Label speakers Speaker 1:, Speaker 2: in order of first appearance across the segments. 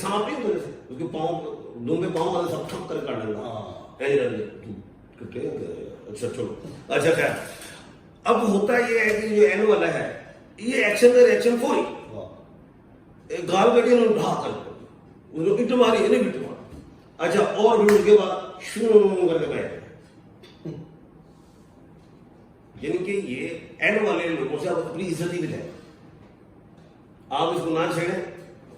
Speaker 1: सांप नहीं होते, उसके पाँव दुम पे पाँव वाले सब ठप कर काट लेना। अच्छा चलो, अच्छा खैर, अब होता ये है कि जो एन वाला है ये एक्शन का रिएक्शन फौरी, गाल कटी उन्होंने ढा कर उन्होंने इट मारी, इन्हें भी इट मारा। अच्छा, और फिर उसके बाद शू करके बैठ, यानी कि ये एन वाले लोगों से आप अपनी इज्जत ही दिखाए, आप इसको ना छेड़े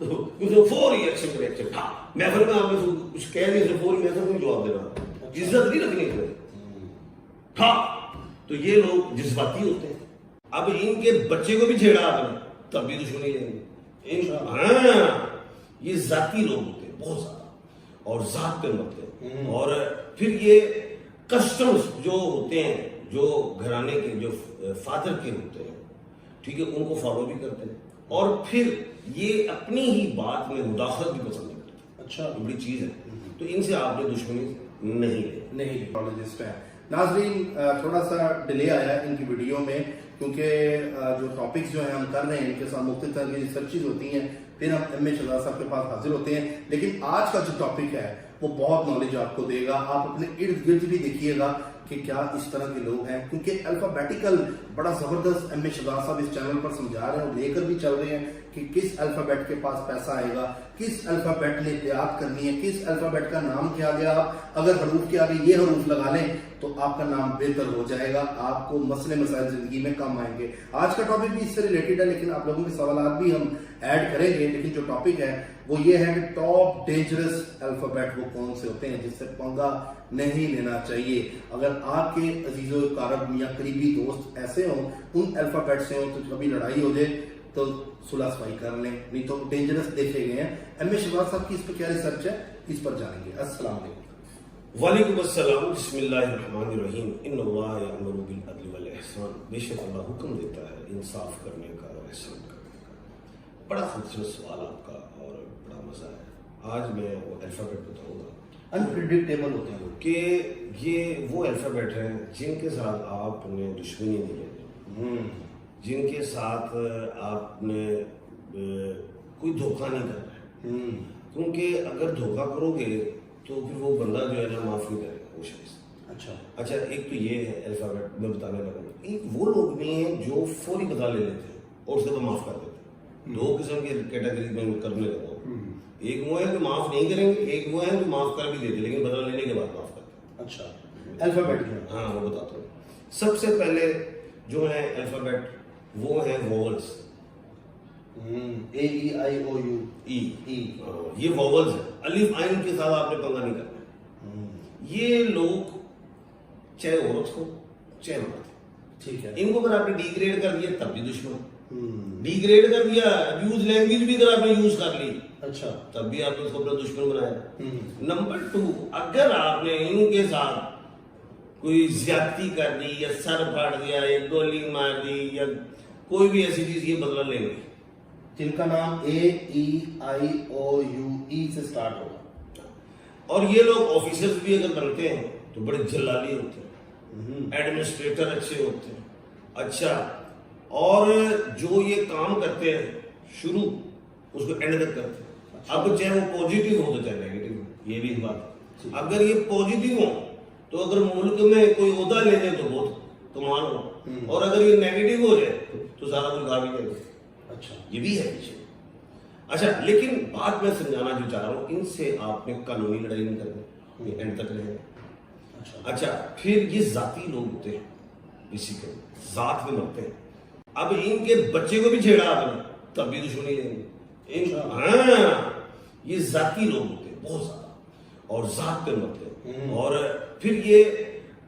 Speaker 1: तो फौरी एक्शन का रिएक्शन था। महफिल में आपने कुछ कह दिया फौरी महफिल में जवाब देना, इज्जत नहीं रखनी है था। तो ये लोग जज्बाती होते हैं। अब इनके बच्चे को भी छेड़ा आपने तब भी दुश्मनी लेंगे। हाँ, ये जाती लोग होते हैं बहुत ज्यादा, और जात पे मरते हैं। और फिर ये कस्टम्स जो होते हैं, जो घराने के जो फादर के होते हैं, ठीक है, उनको फॉलो भी करते हैं। और फिर ये अपनी ही बात में मुदाखलत भी पसंद नहीं करते। अच्छा, बड़ी चीज है। तो इनसे आपने दुश्मनी नहीं
Speaker 2: है। नाजरीन, थोड़ा सा डिले आया इनकी वीडियो में, क्योंकि जो टॉपिक्स जो है हम कर रहे हैं इनके साथ मुख्तलिफ तरह की रिसर्चेज होती हैं, फिर हम एम ए शहजाद साहब के पास हाजिर होते हैं। लेकिन आज का जो टॉपिक है वो बहुत नॉलेज आपको देगा। आप अपने इर्द गिर्द भी देखिएगा कि क्या इस तरह के लोग हैं, क्योंकि अल्फाबेटिकल बड़ा जबरदस्त एम ए शहजाद साहब इस चैनल पर समझा रहे हैं और लेकर भी चल रहे हैं कि किस अल्फाबेट के पास पैसा आएगा, किस अल्फाबेट ने एहतियात करनी है, किस अल्फाबेट का नाम क्या गया। आप अगर हरूफ के आगे ये हरूफ लगा लें तो आपका नाम बेहतर हो जाएगा, आपको मसले मसाइल जिंदगी में कम आएंगे। आज का टॉपिक भी इससे रिलेटेड है, लेकिन आप लोगों के सवालात भी हम ऐड करेंगे। लेकिन जो टॉपिक है वो ये है कि टॉप डेंजरस अल्फाबेट वो कौन से होते हैं जिससे पंगा नहीं लेना चाहिए। अगर आपके अजीजों कारब या करीबी दोस्त ऐसे हों, उन अल्फाबेट से हों, तो कभी लड़ाई हो जाए तो सुलह सफाई कर लें, नहीं तो डेंजरस देखे गए हैं। एम ए शहजाद साहब की इस पर क्या रिसर्च है, इस पर जानेंगे। अस्सलाम वालेकुम।
Speaker 1: वालेकुम अस्सलाम, बिस्मिल्लाहिर्रहमानिर्रहीम, इन्नल्लाह यअमुरु बिल अदल वल इहसान। बेशक अल्लाह हुक्म देता है इंसाफ करने का और एहसान करने का। बड़ा खूबसूरत सवाल आपका और बड़ा मजा है। आज मैं वो अल्फाबेट बताऊंगा,
Speaker 2: अनप्रिडिक्टेबल होते हैं
Speaker 1: कि ये वो अल्फाबेट हैं जिनके साथ आपने दुश्मनी नहीं लेनी, जिनके साथ आपने कोई धोखा नहीं करना है। क्योंकि अगर धोखा करोगे तो फिर वो बंदा जो है ना माफ नहीं करेगा वो शख्स। अच्छा, एक तो ये है अल्फाबेट मैं बताने लगा। एक वो लोग नहीं है जो फौरी बदला ले लेते हैं और उसके बाद माफ कर देते हैं। दो किस्म के कैटेगरी में करने लगा हूँ। एक वो है जो माफ नहीं करेंगे, एक वो है जो माफ कर भी देते लेकिन बदला लेने के बाद माफ करते हैं।
Speaker 2: अच्छा, अल्फाबेट,
Speaker 1: हाँ वो बताता हूँ। सबसे पहले जो है अल्फाबेट वो है vowels,
Speaker 2: A E I O you
Speaker 1: ई। ये वोवल्स है, अलिफ आइन के साथ आपने पंगा नहीं करना। ये लोग चाहे औरत हो चाहे मर्द,
Speaker 2: ठीक है,
Speaker 1: इनको अगर आपने डिग्रेड कर दिया तब भी दुश्मन। डिग्रेड कर दिया, अब्यूज लैंग्वेज भी अगर आपने यूज कर ली, अच्छा, तब भी आपने उसको अपना दुश्मन बनाया। नंबर 2, अगर आपने इनके साथ कोई ज्यादती कर दी या सर फाड़ दिया या गोली मार दी या कोई भी ऐसी चीज, ये बदला लेंगे।
Speaker 2: जिनका नाम ए ई आई ओ यू ई से स्टार्ट होगा।
Speaker 1: और ये लोग ऑफिसर्स भी अगर बनते हैं तो बड़े जलाली होते हैं, एडमिनिस्ट्रेटर अच्छे होते हैं। अच्छा, और जो ये काम करते हैं शुरू उसको एंड तक करते हैं। अब चाहे वो पॉजिटिव हो तो चाहे नेगेटिव हो, ये भी बात। अगर ये पॉजिटिव हो तो अगर मुल्क में कोई ओहदा ले जाए तो बहुत कमाल हो, और अगर ये नेगेटिव हो जाए तो सारा कुछ गा भी देगा। अच्छा, ये भी है पीछे। अच्छा, लेकिन बात मैं समझाना जो चाह रहा हूँ, इनसे आपने कानूनी लड़ाई नहीं करनी, ये एंड तक रहेगा। अच्छा, फिर ये जाती लोग होते हैं, बेसिकली जात में मरते हैं। अब इनके बच्चे को भी छेड़ा आपने तब भी दुश्मनी लेंगे। हाँ, ये जाती लोग होते हैं बहुत ज्यादा, और जात पे मरते हैं। और फिर ये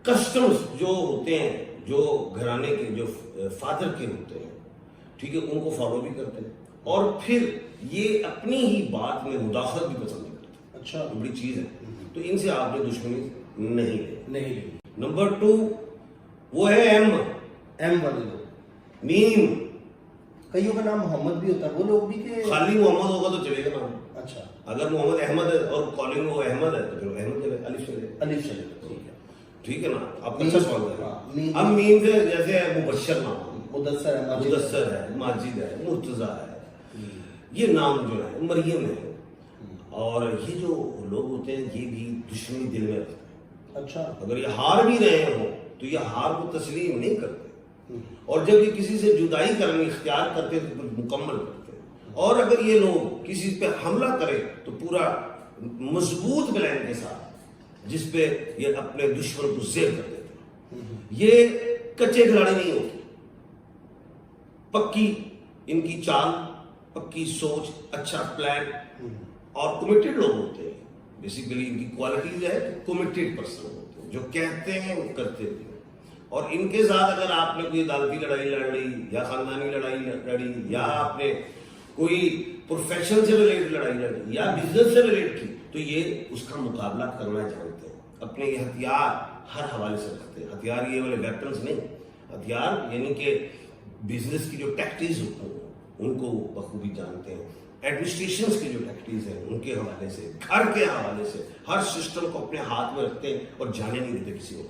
Speaker 1: कस्टम्स जो होते हैं, जो घराने के जो फादर के होते हैं, ठीक है, उनको फॉलो भी करते हैं। और फिर ये अपनी ही बात में मुदाखलत भी पसंद नहीं करते। अच्छा, बड़ी चीज है। तो इनसे आपने दुश्मनी नहीं। नंबर 2 वो है एम
Speaker 2: वाले लोग,
Speaker 1: मीम।
Speaker 2: कईयों का नाम मोहम्मद भी होता है, वो लोग भी के
Speaker 1: खाली मोहम्मद होगा तो चलेगा नाम।
Speaker 2: अच्छा,
Speaker 1: अगर मोहम्मद अहमद है और कॉलिंग वो अहमद है तो फिर अहमद चलेगा, अलिफ चलेगा। ठीक है ना, आप अच्छा सवाल करें। अब मीम से जैसे मुबश्शर नाम, मुदस्सर है, माजिद है, मुर्तजा है, ये नाम जो है, मरियम है, اور یہ جو لوگ ہوتے ہیں یہ بھی دشمنی دل میں رکھتے ہیں.
Speaker 2: اچھا.
Speaker 1: اگر یہ ہار بھی رہے ہوں تو یہ ہار کو تسلیم نہیں کرتے, اور جب یہ کسی سے جدائی کرنے اختیار کرتے ہیں تو پھر مکمل کرتے ہیں. اور اگر یہ لوگ کسی پہ حملہ کرے تو پورا مضبوط پلان کے ساتھ جس پہ یہ اپنے دشمن کو زیر کر دیتے ہیں. یہ کچے کھلاڑی نہیں ہوتے, پکی ان کی چال, پکی سوچ, اچھا پلان اور کمیٹڈ لوگ ہوتے ہیں. بیسیکلی ان کی کوالٹیز ہے کمیٹڈ پرسن ہوتے ہیں, جو کہتے ہیں وہ کرتے بھی ہیں. اور ان کے ساتھ اگر آپ نے کوئی عدالتی لڑائی لڑ لی یا خاندانی لڑائی لڑی یا آپ نے کوئی پروفیشن سے ریلیٹ لڑائی لڑی یا بزنس سے ریلیٹ کی تو یہ اس کا مقابلہ کرنا جانتے ہیں. اپنے یہ ہتھیار ہر حوالے سے رکھتے ہیں. ہتھیار یہ والے ویپنس نہیں, ہتھیار یعنی کہ بزنس کی جو ٹیکٹیز ہوتے ہیں ان کو بخوبی جانتے ہیں. ایڈمنسٹریشنز کی جو ٹیکٹیز ہیں ان کے حوالے سے, گھر کے حوالے سے ہر سسٹم کو اپنے ہاتھ میں رکھتے ہیں اور جانے نہیں دیتے کسی کو.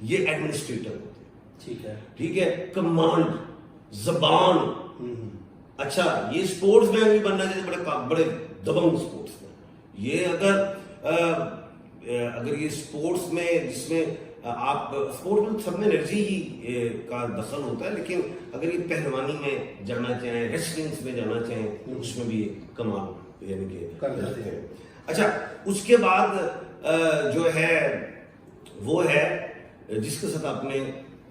Speaker 1: یہ ایڈمنسٹریٹر ہوتے ہیں.
Speaker 2: ٹھیک ہے,
Speaker 1: ٹھیک ہے. کمانڈ, زبان. اچھا, یہ اسپورٹس مین بھی بننا چاہیے, بڑے دبنگ اسپورٹس مین. یہ اگر یہ اسپورٹس میں جس میں آپ اسپورٹس میں سب میں انرجی ہی کا دخل ہوتا ہے, لیکن اگر یہ پہلوانی میں جانا چاہیں, ریسلنگس میں جانا چاہیں تو اس میں بھی کمال یعنی کہ کرتے ہیں. اچھا, اس کے بعد جو ہے وہ ہے جس کے ساتھ آپ نے,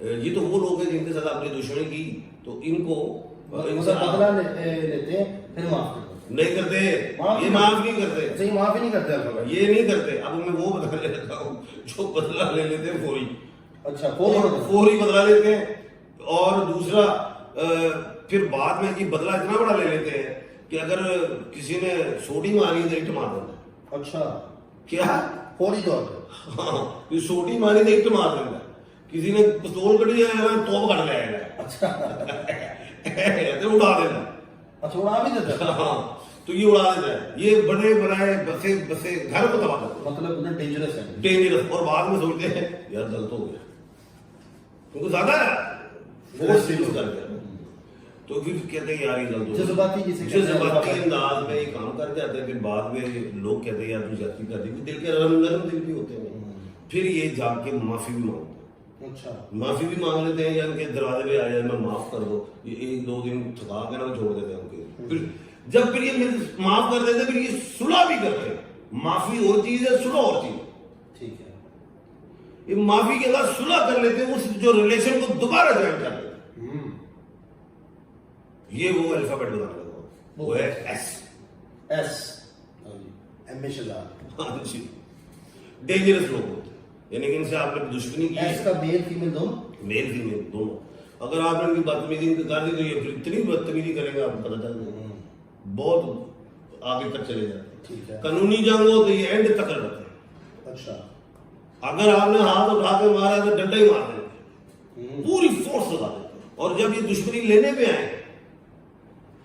Speaker 1: یہ تو وہ لوگ ہیں جن کے ساتھ آپ نے دشمنی کی تو ان کو
Speaker 2: بدلا لیتے ہیں پھر معاف کرتے
Speaker 1: نہیں کرتے, یہ معاف نہیں کرتے.
Speaker 2: صحیح, معاف ہی نہیں کرتے,
Speaker 1: یہ نہیں کرتے. اب میں وہ بدلا لیتا ہوں جو بدلا لے لیتے ہیں فوری.
Speaker 2: اچھا,
Speaker 1: فوری بدلا لیتے ہیں. اور دوسرا پھر بعد میں یہ بدلا اتنا بڑا لے لیتے ہیں کہ اگر کسی نے سوٹی ماری تو اٹ مار دیتا ہے.
Speaker 2: اچھا,
Speaker 1: کیا
Speaker 2: فوری طور پہ؟
Speaker 1: ہاں, سوٹی ماری تو اٹ مار دیتا ہے. کسی نے پستول کٹی ہے توپ کٹ لے گا.
Speaker 2: اچھا,
Speaker 1: اڑا دینا.
Speaker 2: اچھا, اڑا بھی دیتا ہے.
Speaker 1: ہاں, تو یہ اڑا دیتا ہے. یہ بڑے بڑے بسے گھر کو تباہ کرتے ہیں.
Speaker 2: مطلب ڈینجرس ہے.
Speaker 1: ڈینجرس. اور بعد میں سوچتے ہیں یار غلط ہو گیا کیونکہ زیادہ فورس یوز کر گیا تو پھر کہتے ہیں یار یہ غلط ہو گیا. جذباتی انداز میں یہ کام کر جاتے ہیں. پھر بعد میں لوگ کہتے ہیں یار تو زیادتی کر دی. دل کے نرم دل بھی ہوتے ہیں. پھر یہ جا کے معافی بھی مانگتے ہیں.
Speaker 2: اچھا,
Speaker 1: معافی بھی مانگ لیتے ہیں یا ان کے دروازے پہ آ جائے میں معاف کر دو. یہ ایک دو دن تھکا کے نا چھوڑ دیتے ہیں ان کے. پھر جب پھر یہ معاف کر دیتے پھر یہ صلح بھی کرتے ہیں. معافی اور چیز ہے, صلح اور چیز ہے.
Speaker 2: ٹھیک ہے,
Speaker 1: یہ معافی کے بعد صلح کر لیتے ہیں, اس جو ریلیشن کو دوبارہ جوائن کر لیتے ہیں. یہ وہ الفابیٹ بنا لیتا ہوں, وہ ہے ایس.
Speaker 2: ایس ایم اے شلال.
Speaker 1: ہاں جی, ڈینجرس لوگ ہوتے ہیں. یعنی کہ ان سے آپ نے دشمنی کی.
Speaker 2: ایس کا میل فیمیل دونوں,
Speaker 1: میل فیمیل دونوں. اگر آپ نے ان کی بدتمیزی کر دی تو یہ پھر اتنی بدتمیزی کریں گے آپ کو پتہ چل جائے گا, بہت آگے تک چلے جاتے ہیں.
Speaker 2: ٹھیک ہے,
Speaker 1: قانونی جنگ ہو تو یہ اینڈ تک رہتے ہیں.
Speaker 2: اچھا,
Speaker 1: اگر آپ نے ہاتھ اٹھا کے مارا تو ڈنڈا ہی مار دیتے ہیں, پوری فورس لگا دیتے ہیں. اور جب یہ دشمنی لینے پہ آئے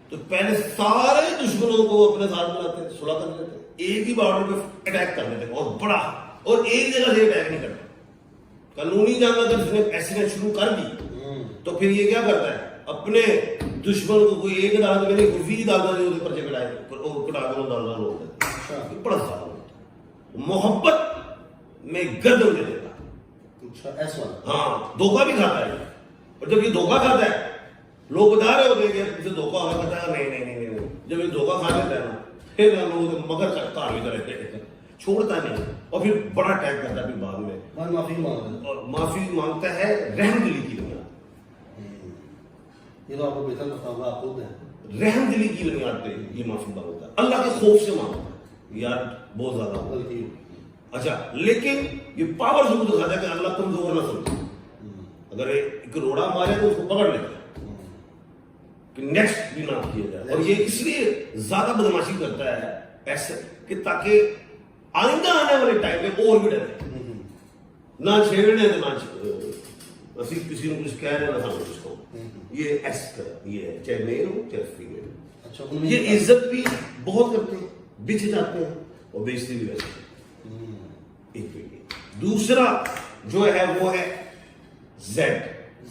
Speaker 1: تو پہلے سارے دشمنوں کو اپنے ساتھ ملاتے ہیں, صلح کر لیتے ہیں, ایک ہی بارڈر پہ اٹیک کر دیتے ہیں اور بڑا, اور ایک جگہ سے اٹیک نہیں کرتے. قانونی جنگ اگر اس نے ایسے نے شروع کر دی تو پھر یہ کیا کرتا ہے, اپنے دشمن کو کوئی ایک عدالت میں نہیں, 20 عدالتیں جو پرچے کٹائے کٹا کر عدالت ہو گئے. بڑا سارا ہوتا ہے. محبت میں گردن دے دیتا.
Speaker 2: اچھا, ایس والا.
Speaker 1: ہاں, دھوکہ بھی کھاتا ہے. اور جب یہ دھوکہ کھاتا ہے لوگ بتا رہے ہوتے ہیں کہ اسے دھوکہ ہو رہا ہے, نہیں نہیں نہیں نہیں. جب یہ دھوکہ کھا لیتا ہے نا پھر لوگ مگر کرتا بھی کرے, چھوڑتا نہیں, اور پھر بڑا اٹیک کرتا ہے. پھر بعد میں
Speaker 2: معافی مانگتا
Speaker 1: اور معافی مانگتا ہے رحم دلی کی بنیاد.
Speaker 2: یہ تو آپ کو بہتر بتا ہوگا, آپ خود ہیں.
Speaker 1: رحم دلی کی بنیاد پہ یہ معافی مانگتا ہے, اللہ کے خوف سے مانگتا ہے یار بہت زیادہ
Speaker 2: غلطی.
Speaker 1: اچھا, لیکن یہ پاور ضرور دکھاتا ہے کہ اللہ کمزور نہ سمجھے. اگر ایک روڑا مارے تو اس کو پکڑ لیتا ہے کہ نیکسٹ بھی نہ کیا جائے. اور یہ اس لیے زیادہ بدماشی کرتا ہے ایسے کہ تاکہ آئندہ آنے والے ٹائم میں اور بھی ڈرے, نہ چھیڑنے تو نہ کسی نے کچھ کہہ رہے نہ سمجھ اس کو. یہ ایس کا یہ ہے, چاہے میل ہو چاہے فیمیل.
Speaker 2: اچھا,
Speaker 1: یہ عزت بھی بہت کرتے ہیں, بچ جاتے ہیں اور بیچتے بھی ویسے. دوسرا جو ہے وہ ہے زیڈ.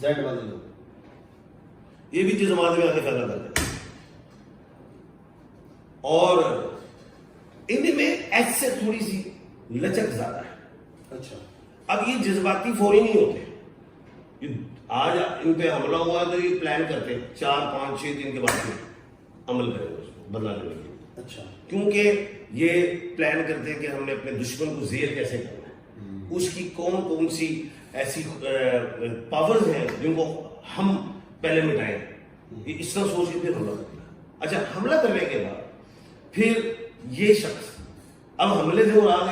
Speaker 2: زیڈ والے لوگ
Speaker 1: یہ بھی جذبات میں آ کے پیدا کرتے ہیں. اور ان میں ایس سے تھوڑی سی لچک زیادہ ہے.
Speaker 2: اچھا.
Speaker 1: اب یہ جذباتی فوری نہیں ہوتے. آج ان پہ حملہ ہوا تو یہ پلان کرتے ہیں 4-5-6 دن کے بعد عمل کریں گے اس کو بدلا لینے کے لیے.
Speaker 2: اچھا.
Speaker 1: کیونکہ یہ پلان کرتے ہیں کہ ہم نے اپنے دشمن کو زیر کیسے کرنا ہے, اس کی کون سی ایسی پاورز ہیں جن کو ہم پہلے مٹائیں. یہ اس طرح سوچ کے پھر حملہ کرنا. اچھا, حملہ کرنے کے بعد پھر یہ شخص اب حملے سے مراد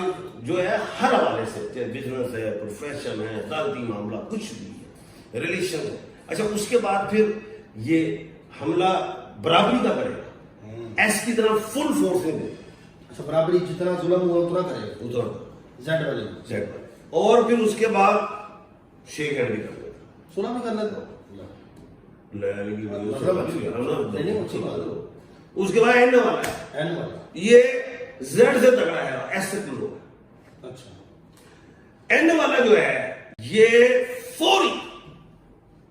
Speaker 1: جو ہے ہر حوالے سے, چاہے بزنس ہے, پروفیشن ہے, عدالتی معاملہ, کچھ بھی ہے, ریلیشن ہے. اچھا, اس کے بعد پھر یہ حملہ برابری کا کرے گا, ایس کی طرح فل فورس نہیں دے گا.
Speaker 2: اچھا, برابری جتنا ظلم ہوا اتنا کرے گا,
Speaker 1: اتنا
Speaker 2: زیڈ والے
Speaker 1: زیڈ والے. اور پھر اس کے بعد شیک ہینڈ بھی کر لیتا,
Speaker 2: سنا بھی کر لیتا.
Speaker 1: اس کے بعد اینڈ والا ہے, یہ زیڈ سے تگڑا ہے, ایس سے کلو ہے.
Speaker 2: اچھا.
Speaker 1: اینڈ والا جو ہے یہ فوری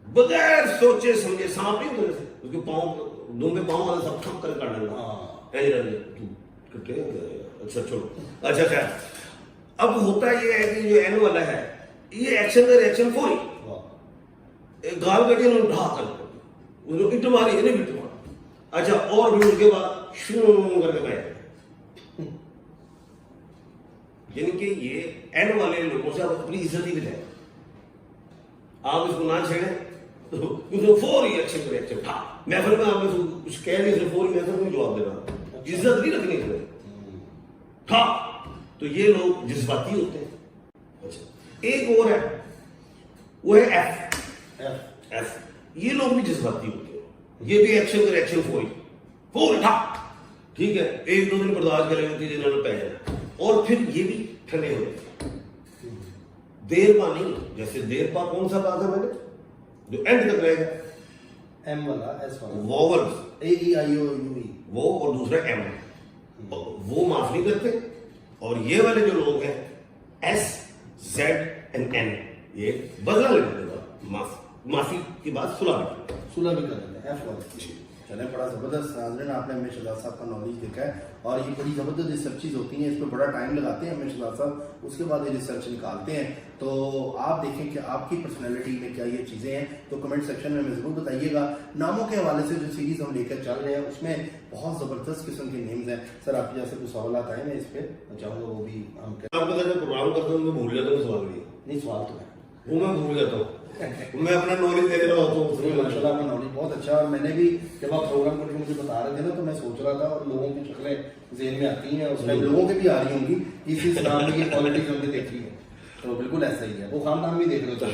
Speaker 1: بغیر سوچے سمجھے, سانپ نہیں ہوتے اس کے پاؤں دم پہ پاؤں والا سب ٹھپ کر کاٹ دینا. اچھا چھوڑو. اچھا, اب ہوتا یہ ہے کہ جو اینڈ والا ہے یہ ایکشن کا ریئیکشن فوری, گال بیٹھے انہوں نے ڈھا کر اٹ ماری ہے نہیں مارا. اچھا, اور بھی اس کے بعد شروع کر کے بیٹھ, یعنی کہ یہ اینڈ والے لوگوں سے اپنی عزت ہی بچائے. آپ اس کو نہ چھیڑیں, فوری ایکشن کا ریئیکشن. ہاں, محفل میں آپ نے کچھ کہہ نہیں سکتے, فوری محفل میں جواب دینا, عزت نہیں رکھنی ہے. ہاں, تو یہ لوگ جذباتی ہوتے ہیں. اچھا, ایک اور ہے وہ ہے ایف. یہ لوگ بھی جذباتی ہوتے ہیں, یہ بھی ایکشن کا ریئیکشن فوری تھا. ٹھیک ہے, 1-2 دن برداشت کریں گے, 3 دن پہ جائے, اور پھر یہ بھی ٹھنڈے ہو جائے. دیر پا نہیں, جیسے دیر پا کون سا کہا تھا میں نے جو اینڈ تک رہے گا,
Speaker 2: ایم والا, ایس والا,
Speaker 1: ووولز,
Speaker 2: اے ای آئی او یو ای,
Speaker 1: وہ, اور دوسرا ایم, وہ معاف نہیں کرتے. اور یہ والے جو لوگ ہیں ایس زیڈ اینڈ این, یہ بدلا لیتے ہیں, معافی کی بات
Speaker 2: صلح بھی کر لیتے ہیں. ایف والے چلیں, بڑا زبردست. ناظرین, آپ نے ہمیں شہزاد صاحب کا نالج دیکھا ہے, اور یہ بڑی زبردست ریسرچز ہوتی ہیں, اس پہ بڑا ٹائم لگاتے ہیں ہمیں شہزاد صاحب, اس کے بعد یہ ریسرچ نکالتے ہیں. تو آپ دیکھیں کہ آپ کی پرسنالٹی میں کیا یہ چیزیں ہیں, تو کمنٹ سیکشن میں ہمیں ضرور بتائیے گا. ناموں کے حوالے سے جو سیریز ہم لے کر چل رہے ہیں اس میں بہت زبردست قسم کے نیمز ہیں. سر, آپ کے جیسے کچھ سوالات آئے ہیں اس پہ, چاہوں گا وہ بھی ہم
Speaker 1: پروگرام کرتا ہوں, میں بھول جاتا ہوں سوال بھی.
Speaker 2: نہیں, سوال تو ہے
Speaker 1: وہ میں بھول جاتا ہوں, میں اپنا نالج دے رہا ہوتا ہوں.
Speaker 2: ماشاء اللہ, آپ کا نالج بہت اچھا. اور میں نے بھی جب آپ پروگرام کر کے مجھے بتا رہے تھے نا, تو میں سوچ رہا تھا, اور لوگوں کی شکلیں ذہن میں آتی ہیں, اس ٹائم لوگوں کے بھی آ رہی ہوں گی, اسی اسلام میں یہ کوالٹیز ہم نے دیکھی ہے. تو بالکل ایسا ہی ہے, وہ خاندان بھی دیکھ رہے ہوتے.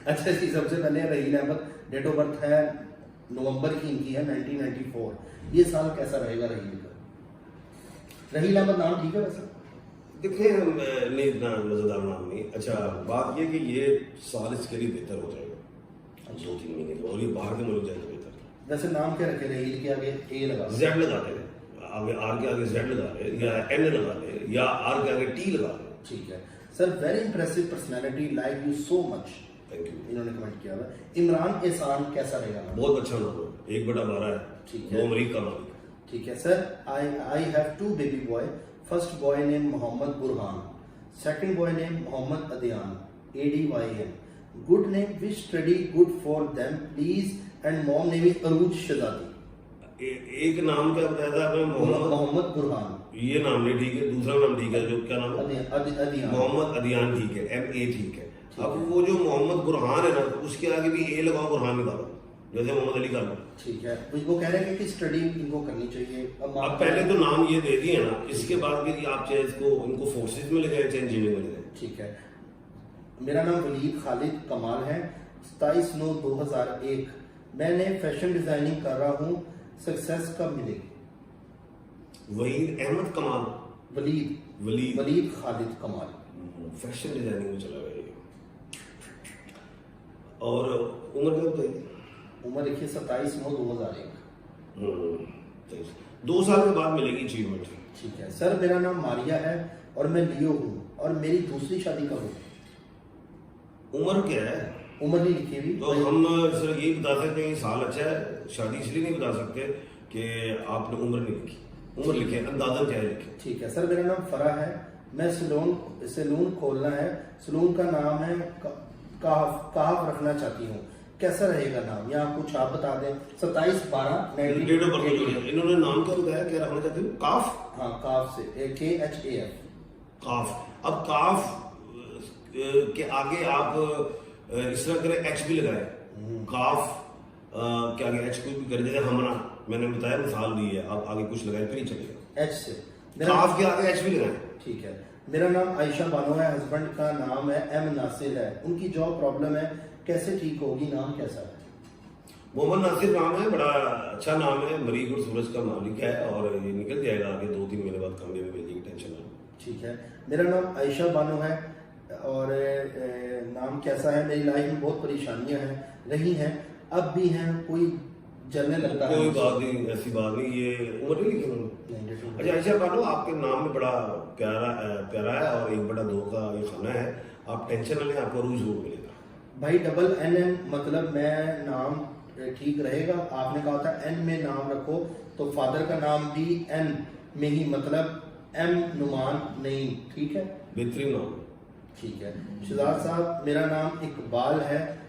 Speaker 2: اچھا جی, سب سے پہلے Raheel Ahmed, date of birth ہے نومبر کی, ان کی ہے 1994. یہ سال کیسا رہے گا رحیل کا؟ رحیل احمد نام ٹھیک ہے ویسے؟
Speaker 1: دیکھیں, نہیں اتنا مزیدار نام نہیں. اچھا, بات یہ کہ یہ سال اس کے لیے بہتر ہو جائے گا 2-3 مہینے کے, اور یہ باہر کے ملک جائے گا بہتر.
Speaker 2: ویسے نام کیا رکھے رحیل کے آگے؟ اے لگا,
Speaker 1: زیڈ لگا لے, آگے آر کے آگے زیڈ لگا لے, یا این لگا لے, یا آر کے آگے ٹی لگا لے.
Speaker 2: ٹھیک ہے sir. Very impressive personality, like you so much.
Speaker 1: Thank you.
Speaker 2: انہوں نے کمنٹ کیا ہے. عمران احسان کیسا رہے گا؟
Speaker 1: بہت اچھا نام ہے, 1/12 ہے.
Speaker 2: ٹھیک ہے,
Speaker 1: 2 مریخ کا مالک.
Speaker 2: ٹھیک ہے سر. I have 2 baby boy. First boy name Mohammad Burhan. Second boy name Mohammad Adyan. ADYN. Good name, wish study good for them please. And mom name is Aruj Shahzadi.
Speaker 1: ایک نام کیا بتایا تھا آپ نے؟
Speaker 2: محمد برہان.
Speaker 1: یہ نام نہیں ٹھیک ہے, دوسرا نام ٹھیک ہے, جو کیا نام ہے؟ محمد ادیان. ٹھیک ہے, MA ٹھیک ہے. اب وہ جو محمد برہان ہے نا, اس کے آگے بھی اے لگاؤ, برہان نکالو, جیسے محمد علی کا نام.
Speaker 2: ٹھیک ہے, وہ کہہ رہے ہیں کہ اسٹڈی ان کو کرنی چاہیے.
Speaker 1: اب پہلے تو نام یہ دے دیے نا, اس کے بعد پھر آپ چاہے اس کو ان کو فورسز میں لے جائیں, چاہے انجینئرنگ میں لے جائیں.
Speaker 2: ٹھیک ہے. میرا نام ولید خالد کمال ہے, 27/9/2001. میں نے فیشن ڈیزائننگ کر رہا ہوں, سکسیس کب ملے گی؟
Speaker 1: وحید احمد کمال.
Speaker 2: ولید خالد کمال.
Speaker 1: فیشن ڈیزائننگ میں چلا گیا. اور عمر کیا بتائیے؟
Speaker 2: عمر لکھیے 27/9/2001.
Speaker 1: 2 سال کے بعد ملے گی اچیومنٹ.
Speaker 2: ٹھیک ہے سر. میرا نام ماریا ہے اور میں لیو ہوں, اور میری دوسری شادی کب ہوگی؟
Speaker 1: عمر کیا ہے؟
Speaker 2: عمر نہیں لکھی ہوئی.
Speaker 1: تو ہم صرف یہ بتا سکتے ہیں کہ سال اچھا ہے, شادی اس لیے نہیں بتا سکتے کہ آپ نے عمر نہیں لکھی. उम्र लिखे, अंदाजा क्या है लिखे।
Speaker 2: ठीक है सर, मेरा नाम फरा है, मैं सैलून खोलना है, सैलून का नाम है काफ रखना चाहती हूँ, कैसा रहेगा नाम, या कुछ आप बता दें। 27/12
Speaker 1: डेट ऑफ बर्थ जोड़िए। इन्होंने नाम क्या बताया, क्या रखना चाहते हो? काफ।
Speaker 2: हाँ, काफ से KHAF।
Speaker 1: काफ। अब काफ के आगे आप इस तरह करें, एच भी लगाए। काफ के आगे एच कोई भी कर, जैसे हमरा मैंने बताया, मिसाल दी है, आप आगे कुछ लगाए फिर ही चलेगा।
Speaker 2: एच से
Speaker 1: काफ के आगे एच भी लगाए।
Speaker 2: ठीक है। मेरा नाम आयशा बानो है, हस्बैंड का नाम है M नासिर है, उनकी जॉब प्रॉब्लम है, कैसे ठीक होगी, नाम कैसा है?
Speaker 1: मोहम्मद नासिर नाम है, बड़ा अच्छा नाम है, मरीक और सूरज का मालिक है, और ये निकल जाएगा आगे 2-3 महीने बाद कामयाबी मिलेगी, टेंशन ना।
Speaker 2: ठीक है। मेरा नाम आयशा बानो है, और नाम कैसा है, मेरी लाइफ में बहुत परेशानियां हैं, रही हैं, अब भी हैं, कोई जलने लगता है।
Speaker 1: कोई बात नहीं, ऐसी बात नहीं, ये उम्र नहीं लिखी उन्होंने। अच्छा आयशा बानो, आपके नाम में बड़ा प्यारा है, और एक बड़ा 2 का ये खाना है, आप टेंशन ना लें, आपको रूज जरूर मिलेगा।
Speaker 2: भाई NN मतलब मैं नाम ठीक रहेगा, आपने कहा था N में नाम रखो, तो फादर का नाम भी N में ही, मतलब M नुमान नहीं, ठीक है,
Speaker 1: बेहतरीन नाम।
Speaker 2: ठीक है। शहजाद साहब, मेरा नाम इकबाल है,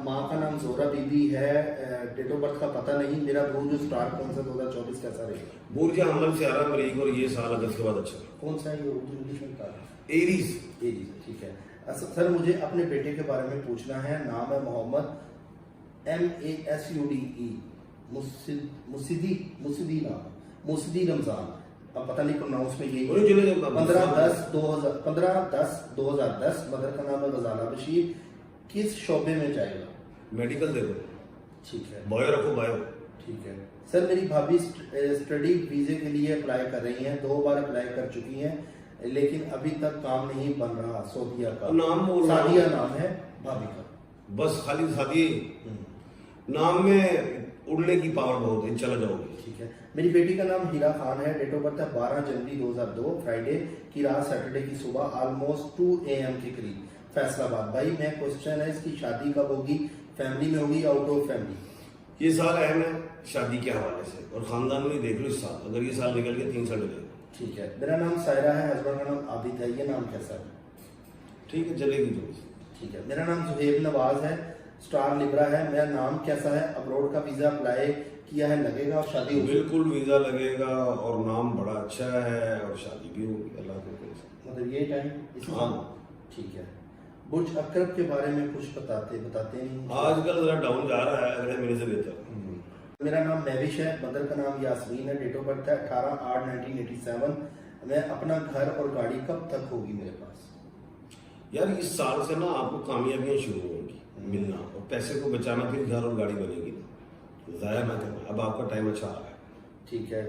Speaker 2: माँ का नाम जोरा बीबी है, डेट ऑफ बर्थ का पता नहीं, मेरा बुर्ज स्टार कौन सा 2024 कैसा रहेगा?
Speaker 1: बुर्ज हमल सियारा मरीक, और ये साल अगस्त के बाद अच्छा।
Speaker 2: कौन सा है ये इंग्लिश में बता?
Speaker 1: एरीज।
Speaker 2: एरीज, ठीक है। सर मुझे अपने बेटे के बारे में पूछना है, नाम है मोहम्मद MASUDE, मुसदी रमजान, अब पता नहीं प्रोनाउंस में ये 15/10/2010, मदर का नाम है गजाला बशीर, किस शोबे में जाएगा?
Speaker 1: मेडिकल दे दो।
Speaker 2: ठीक है।
Speaker 1: बायो रखो, बायो।
Speaker 2: ठीक है। सर मेरी भाभी स्टडी वीजे के लिए अप्लाई कर रही हैं, 2 बार अप्लाई कर चुकी हैं, लेकिन अभी तक काम नहीं बन रहा, सऊदीया का
Speaker 1: नाम,
Speaker 2: सादिया नाम है भाभी का।
Speaker 1: बस खाली सादी नाम में उड़ने की पावर बहुत है, चला जाओगे।
Speaker 2: ठीक है। मेरी बेटी का नाम हीरा खान है, डेट ऑफ बर्थ है 12 जनवरी 2002, फ्राइडे की रात सैटरडे की सुबह ऑलमोस्ट 2 AM के करीब, फैसलाबाद। भाई मैं क्वेश्चन है, इसकी शादी कब होगी, फैमिली में होगी, आउट ऑफ फैमिली?
Speaker 1: ये साल अहम है शादी के हवाले से, और खानदान में देख लो इस साल, अगर ये साल निकल गया 3 साल निकल।
Speaker 2: ठीक है। मेरा नाम सायरा है, हस्बैंड का नाम आबिद है, ये नाम कैसा है?
Speaker 1: ठीक है, चलेगी तो।
Speaker 2: ठीक है। मेरा नाम जुहेब नवाज है, स्टार लिब्रा है, मेरा नाम कैसा है, अब्रोड का वीजा अप्लाई किया है, लगेगा, और शादी होगी?
Speaker 1: बिल्कुल वीजा लगेगा, और नाम बड़ा अच्छा है, और शादी भी होगी, अल्लाह को
Speaker 2: मतलब ये टाइम।
Speaker 1: हाँ।
Speaker 2: ठीक है। बुर्ज अकरब के बारे में कुछ बताते नहीं?
Speaker 1: आजकल जरा डाउन जा रहा है, अगले महीने से बेहतर।
Speaker 2: मेरा नाम महविश है, मदर का नाम यास्मीन है, डेट ऑफ बर्थ है 18/8/1987। मैं अपना घर और गाड़ी कब तक होगी मेरे पास?
Speaker 1: यार इस साल से ना आपको कामयाबियां शुरू होंगी मिलना, और पैसे को बचाना, फिर घर और गाड़ी बनेगी ना, जाया ना करना, अब आपका टाइम अच्छा आ रहा है।
Speaker 2: ठीक है।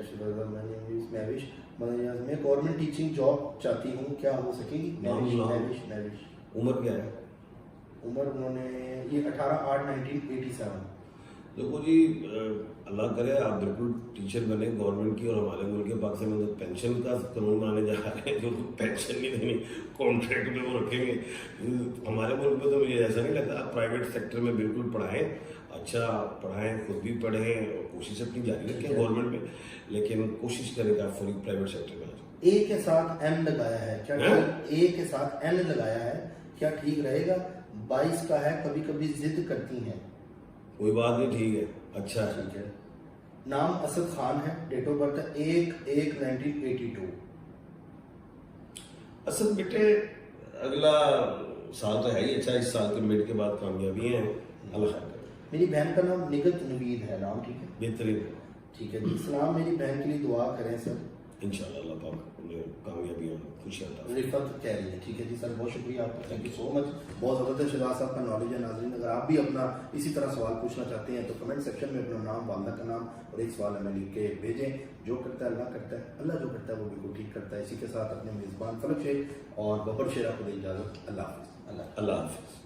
Speaker 2: महविश, मैं गवर्नमेंट टीचिंग जॉब चाहती हूँ, क्या हो सकेगी? महविश।
Speaker 1: उम्र क्या है?
Speaker 2: उम्र उन्होंने ये 18/8/1987।
Speaker 1: देखो जी, अल्लाह करे आप बिल्कुल टीचर बने गवर्नमेंट की, और हमारे मुल्क के पाकिस्तान में तो पेंशन का कानून बनाने जा रहे हैं, जो पेंशन नहीं देनी, कॉन्ट्रैक्ट में वो रखेंगे। हमारे मुल्क में तो मुझे ऐसा नहीं लगता, आप प्राइवेट सेक्टर में बिल्कुल पढ़ाएं, अच्छा पढ़ाएं, खुद भी पढ़ें, और कोशिश अपनी जारी रखें गवर्नमेंट में, लेकिन कोशिश करें कि आप फुली प्राइवेट सेक्टर में आ जाओ।
Speaker 2: ए के साथ N लगाया है क्या? ए के साथ N लगाया है, क्या ठीक रहेगा? 22 का है, कभी कभी जिद करती हैं।
Speaker 1: कोई बात नहीं, ठीक है, अच्छा है।
Speaker 2: ठीक है। नाम असद खान है, डेट ऑफ बर्थ 1/1/1982।
Speaker 1: असद बेटे, अगला साल तो है ही अच्छा, इस साल के मिड के बाद कामयाबी है, अल्लाह खैर करे।
Speaker 2: मेरी बहन का नाम निगत नवीद है, नाम ठीक है?
Speaker 1: बेहतरीन।
Speaker 2: ठीक है जी। सलाम, मेरी बहन के लिए दुआ करें सर।
Speaker 1: इंशाल्लाह अल्लाह पाक उन्हें कामयाबी और खुशियां अता फरमाए।
Speaker 2: रिफत कह रही है। ठीक है जी सर, बहुत शुक्रिया आपका, थैंक यू सो मच। बहुत ज़बरदस्त शहजाद साहब का नॉलेज है। नाज़रीन, अगर आप भी अपना इसी तरह सवाल पूछना चाहते हैं तो कमेंट सेक्शन में अपना नाम, वालदा का नाम और एक सवाल हमें लिख के भेजें। जो करता है अल्लाह करता है, अल्लाह जो करता है वो बिल्कुल ठीक करता है। इसी के साथ अपने मेज़बान फलक शेख और बबर शेरा को दे इजाज़त। अल्लाह हाफ़िज़।
Speaker 1: अल्लाह हाफ़िज़।